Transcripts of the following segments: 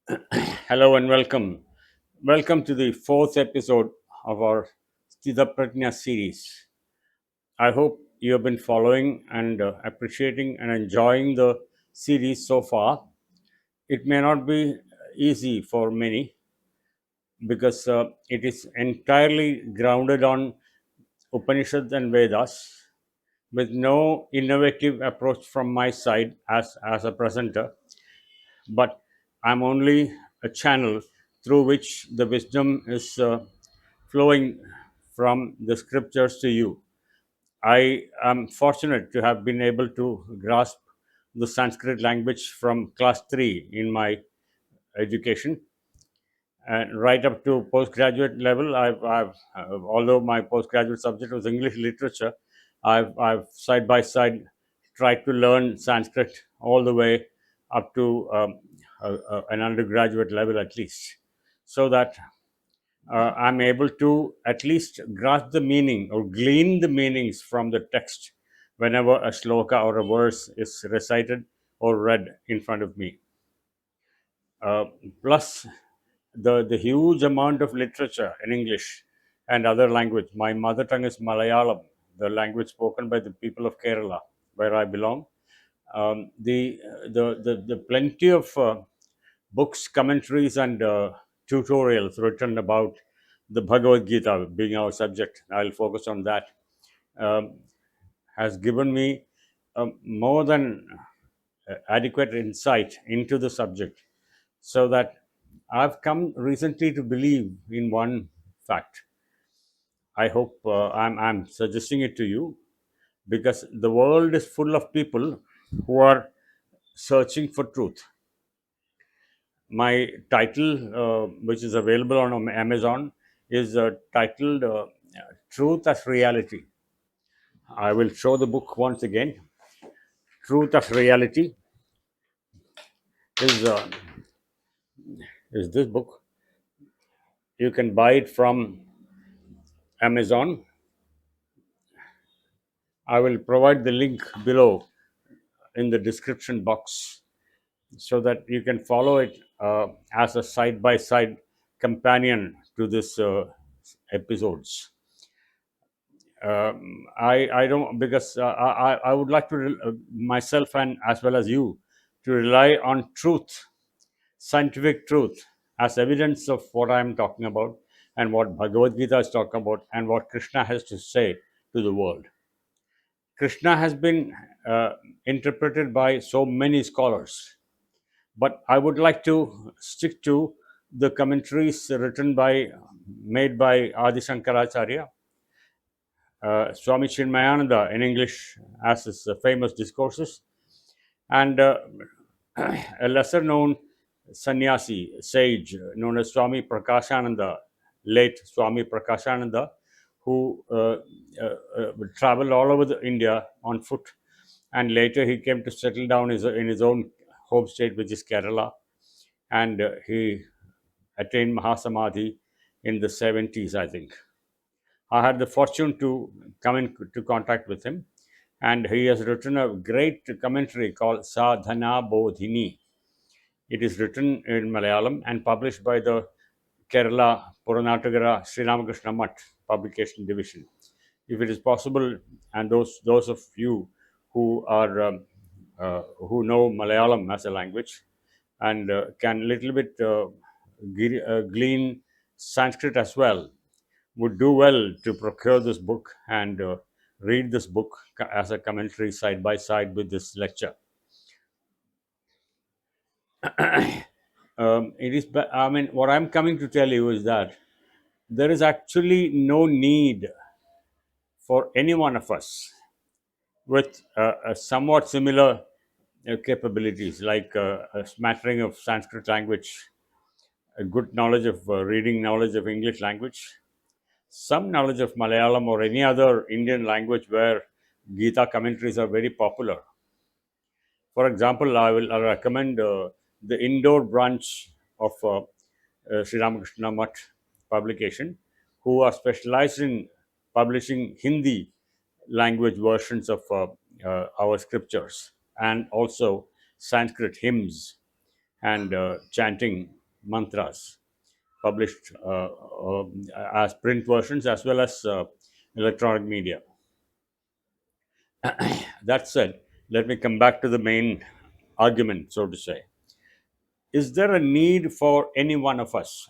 Hello and welcome. Welcome to the fourth episode of our Sthita Prajna series. I hope you have been following and appreciating and enjoying the series so far. It may not be easy for many because it is entirely grounded on Upanishads and Vedas with no innovative approach from my side as a presenter, but I'm only a channel through which the wisdom is flowing from the scriptures to you. I am fortunate to have been able to grasp the Sanskrit language from class 3 in my education, and right up to postgraduate level. Although my postgraduate subject was English literature, I've side by side tried to learn Sanskrit all the way up to an undergraduate level at least, so that I'm able to at least grasp the meaning or glean the meanings from the text whenever a shloka or a verse is recited or read in front of me. Uh, Plus, the huge amount of literature in English and other language. My mother tongue is Malayalam, the language spoken by the people of Kerala, where I belong. The plenty of books, commentaries, and tutorials written about the Bhagavad Gita being our subject. I'll focus on that. Um, has given me more than adequate insight into the subject, so that I've come recently to believe in one fact. I hope I'm suggesting it to you because the world is full of people who are searching for truth. My title, which is available on Amazon, is titled Truth as Reality. I will show the book once again. Truth as Reality is, uh, is this book. You can buy it from Amazon. I will provide the link below in the description box so that you can follow it as a side by side companion to this episodes. I don't, because I would like to myself and as well as you to rely on truth, scientific truth, as evidence of what I am talking about and what Bhagavad Gita is talking about and what Krishna has to say to the world. Krishna has been interpreted by so many scholars, but I would like to stick to the commentaries made by Adi Shankaracharya, Swami Chinmayananda in English as his famous discourses, and a lesser known sannyasi, sage known as Swami Prakashananda, late Swami Prakashananda, who traveled all over India on foot, and later he came to settle down in his own home state, which is Kerala, and he attained Mahasamadhi in the 70s, I think. I had the fortune to come into contact with him, and he has written a great commentary called Sadhana Bodhini. It is written in Malayalam and published by the Kerala Puranatagara Sri Ramakrishna Mutt publication division. If it is possible, and those of you who are who know Malayalam as a language and can little bit glean Sanskrit as well, would do well to procure this book and read this book as a commentary side by side with this lecture. I mean, what I'm coming to tell you is that there is actually no need for any one of us with a somewhat similar capabilities, like a smattering of Sanskrit language, a good knowledge of reading, knowledge of English language, some knowledge of Malayalam or any other Indian language where Gita commentaries are very popular. For example, I'll recommend the Indore branch of Sri Ramakrishna Mutt publication, who are specialized in publishing Hindi language versions of our scriptures and also Sanskrit hymns and chanting. mantras published as print versions as well as electronic media. That said, let me come back to the main argument, so to say. Is there a need for any one of us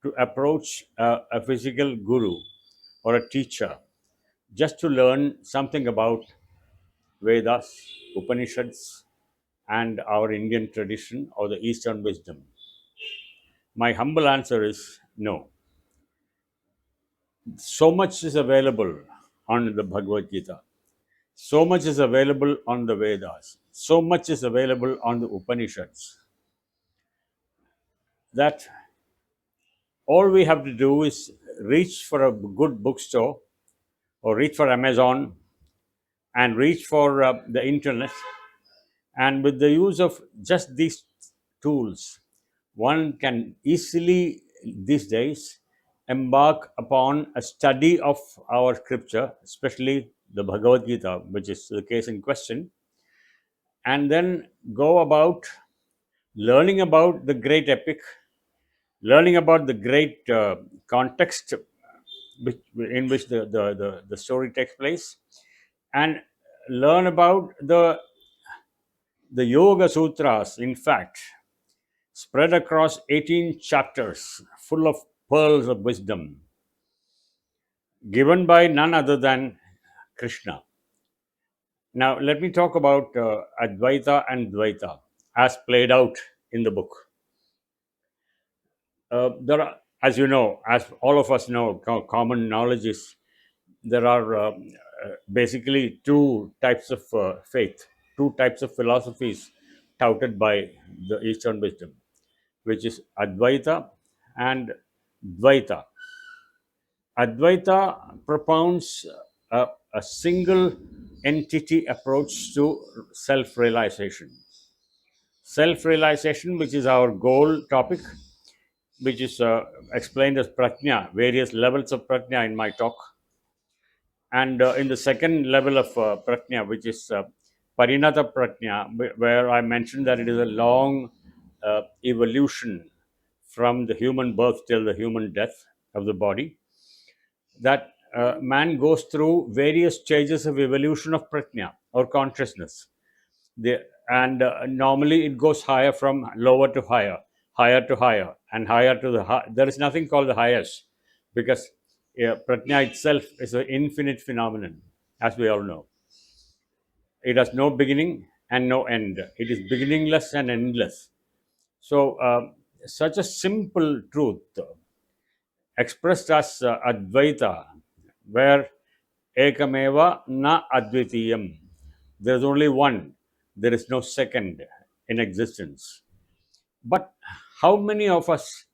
to approach a physical guru or a teacher just to learn something about Vedas, Upanishads, and our Indian tradition or the Eastern wisdom? My humble answer is no. So much is available on the Bhagavad Gita. So much is available on the Vedas. So much is available on the Upanishads that all we have to do is reach for a good bookstore or reach for Amazon and reach for the internet. And with the use of just these tools, one can easily these days embark upon a study of our scripture, especially the Bhagavad Gita, which is the case in question, and then go about learning about the great epic, learning about the great context in which the story takes place, and learn about the Yoga Sutras, in fact, spread across 18 chapters full of pearls of wisdom given by none other than Krishna. Now, let me talk about Advaita and Dvaita as played out in the book. There are, as you know, as all of us know, common knowledge is there are basically two types of faith, two types of philosophies touted by the Eastern wisdom, which is Advaita and Dvaita. Advaita propounds a single entity approach to self realization. Self realization, which is our goal topic, which is explained as prajna, various levels of prajna in my talk. And in the second level of prajna, which is parinata prajna, where I mentioned that it is a long evolution from the human birth till the human death of the body, that man goes through various stages of evolution of prajna or consciousness. And normally it goes higher from lower to higher, higher to higher, and higher to the high. There is nothing called the highest because prajna itself is an infinite phenomenon, as we all know. It has no beginning and no end. It is beginningless and endless. So, such a simple truth expressed as Advaita, where Ekameva na Advitiyam. There is only one, there is no second in existence. But how many of us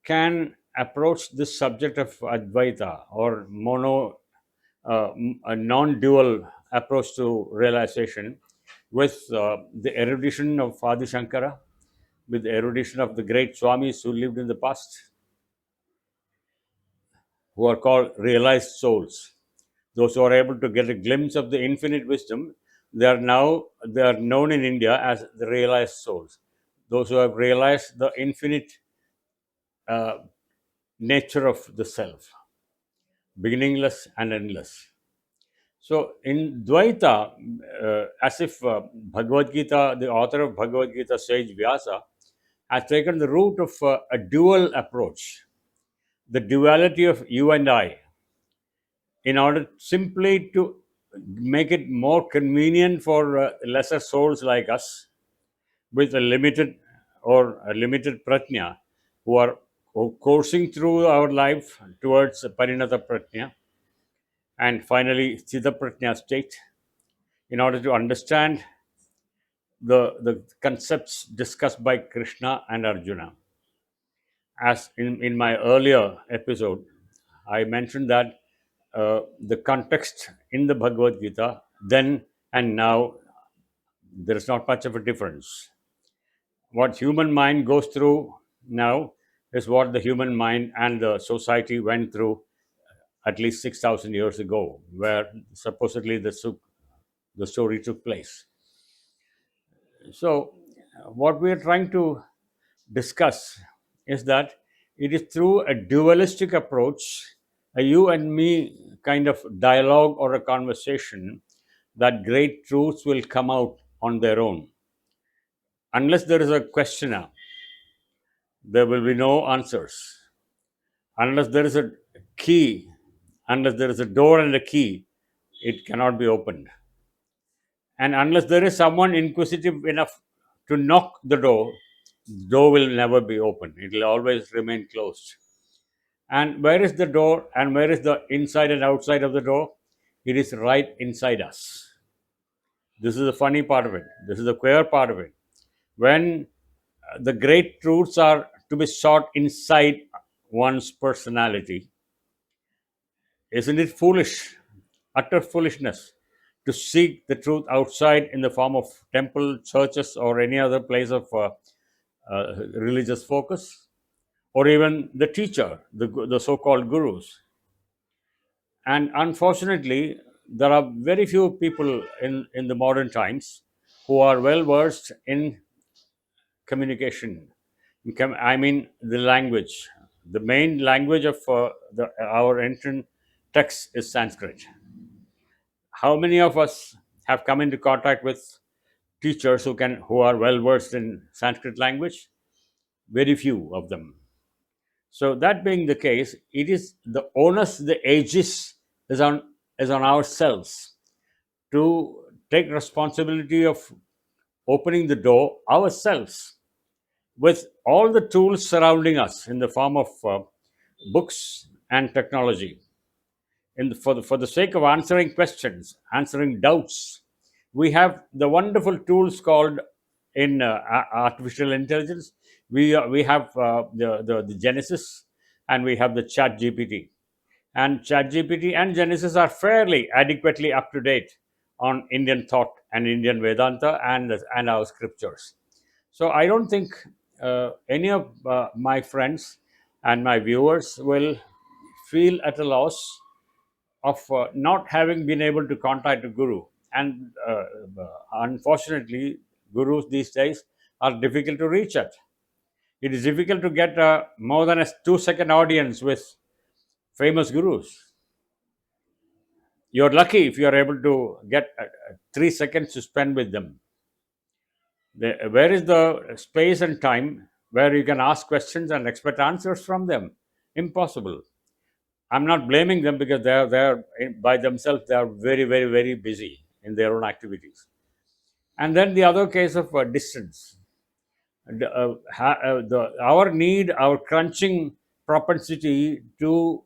can approach this subject of Advaita or a non dual approach to realization with the erudition of Adi Shankara, with the erudition of the great Swamis who lived in the past, who are called realized souls? Those who are able to get a glimpse of the infinite wisdom, they are known in India as the realized souls. Those who have realized the infinite uh, nature of the self, beginningless and endless. So in Dvaita, as if Bhagavad Gita, the author of Bhagavad Gita, sage Vyasa, has taken the route of a dual approach, the duality of you and I, in order simply to make it more convenient for lesser souls like us with a limited prajna who are coursing through our life towards parinata prajna and finally Siddha prajna state in order to understand the concepts discussed by Krishna and Arjuna. As in my earlier episode, I mentioned that the context in the Bhagavad Gita then and now, there is not much of a difference. What human mind goes through now is what the human mind and the society went through at least 6,000 years ago, where supposedly the story took place. So, what we are trying to discuss is that it is through a dualistic approach, a you and me kind of dialogue or a conversation, that great truths will come out on their own. Unless there is a questioner, there will be no answers. Unless there is a key, unless there is a door and a key, it cannot be opened. And unless there is someone inquisitive enough to knock the door will never be opened. It will always remain closed. And where is the door and where is the inside and outside of the door? It is right inside us. This is the funny part of it. This is the queer part of it. When the great truths are to be sought inside one's personality, isn't it foolish, utter foolishness, to seek the truth outside in the form of temple, churches, or any other place of religious focus, or even the teacher, the so-called gurus? And unfortunately, there are very few people in the modern times who are well versed in communication. I mean, the language. The main language of our ancient text is Sanskrit. How many of us have come into contact with teachers who are well versed in Sanskrit language? Very few of them. So that being the case, it is the onus, the aegis is on ourselves to take responsibility of opening the door ourselves with all the tools surrounding us in the form of books and technology. For the sake of answering questions, answering doubts, we have the wonderful tools called in artificial intelligence. We have the Genesis, and we have the Chat GPT. And Chat GPT and Genesis are fairly adequately up to date on Indian thought and Indian Vedanta and our scriptures. So I don't think any of my friends and my viewers will feel at a loss of not having been able to contact a guru. And unfortunately, gurus these days are difficult to reach at. It is difficult to get more than a 2-second audience with famous gurus. You're lucky if you are able to get 3 seconds to spend with them. Where is the space and time where you can ask questions and expect answers from them? Impossible. I'm not blaming them because they're by themselves. They are very, very, very busy in their own activities. And then the other case of distance. Our need, our crunching propensity to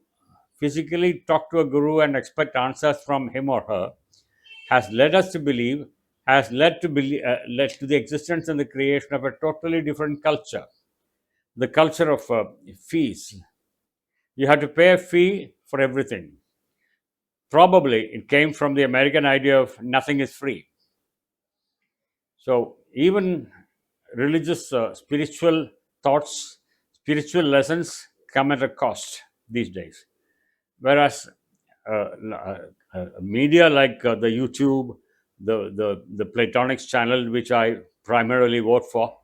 physically talk to a guru and expect answers from him or her has led us to believe, led to the existence and the creation of a totally different culture, the culture of fees. You have to pay a fee for everything. Probably it came from the American idea of nothing is free. So even religious, spiritual thoughts, spiritual lessons come at a cost these days. Whereas media like the YouTube, the Platonics channel, which I primarily vote for,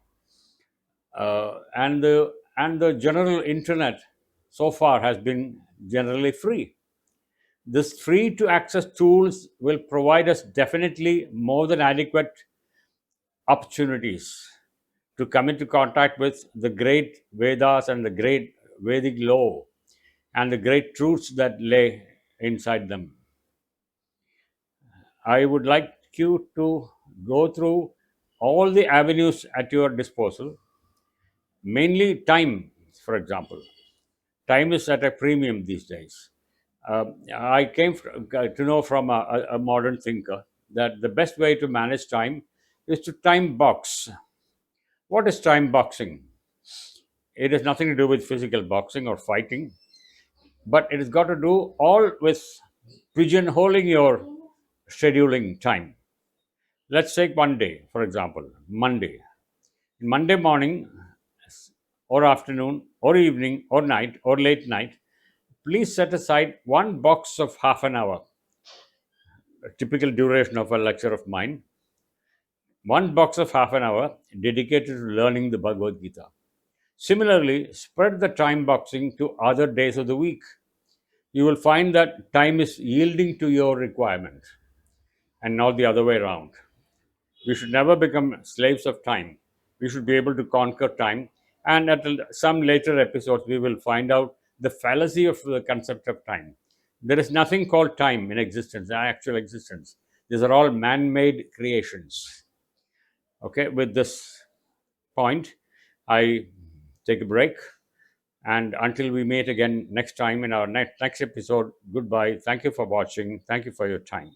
and the general internet so far has been generally free. This free to access tools will provide us definitely more than adequate opportunities to come into contact with the great Vedas and the great Vedic law and the great truths that lay inside them. I would like you to go through all the avenues at your disposal, mainly time, for example. Time is at a premium these days. I came to know from a modern thinker that the best way to manage time is to time box. What is time boxing? It has nothing to do with physical boxing or fighting, but it has got to do all with pigeonholing your scheduling time. Let's take one day, for example, Monday. Monday morning, or afternoon, or evening, or night, or late night, please set aside one box of half an hour, a typical duration of a lecture of mine, one box of half an hour dedicated to learning the Bhagavad Gita. Similarly, spread the time boxing to other days of the week. You will find that time is yielding to your requirement and not the other way around. We should never become slaves of time. We should be able to conquer time. And at some later episodes, we will find out the fallacy of the concept of time. There is nothing called time in existence, actual existence. These are all man made creations. Okay, with this point, I take a break. And until we meet again next time in our next episode, goodbye. Thank you for watching. Thank you for your time.